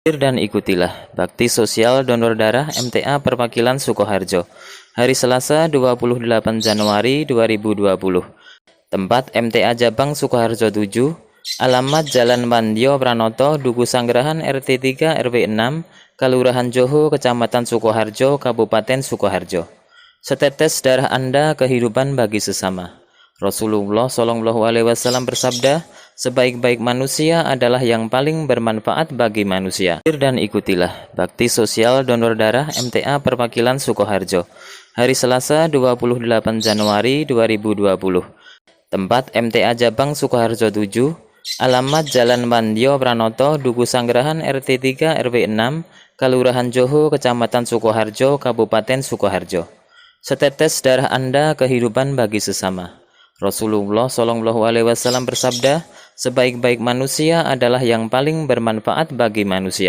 Dan ikutilah Bakti Sosial Donor Darah MTA Perwakilan Sukoharjo hari Selasa 28 Januari 2020. Tempat MTA Jabang Sukoharjo 7, alamat Jalan Mandyo Pranoto, Duku Sanggerahan RT 3 RW 6, Kelurahan Joho, Kecamatan Sukoharjo, Kabupaten Sukoharjo. Setetes darah Anda kehidupan bagi sesama. Rasulullah Shallallahu Alaihi Wasallam bersabda, sebaik-baik manusia adalah yang paling bermanfaat bagi manusia. Dan ikutilah Bakti Sosial Donor Darah MTA Perwakilan Sukoharjo hari Selasa 28 Januari 2020. Tempat MTA Jabang Sukoharjo 7, alamat Jalan Mandyo Pranoto, Duku Sanggerahan RT 3 RW 6, Kelurahan Joho, Kecamatan Sukoharjo, Kabupaten Sukoharjo. Setetes darah Anda kehidupan bagi sesama. Rasulullah Shallallahu Alaihi Wasallam bersabda, sebaik-baik manusia adalah yang paling bermanfaat bagi manusia.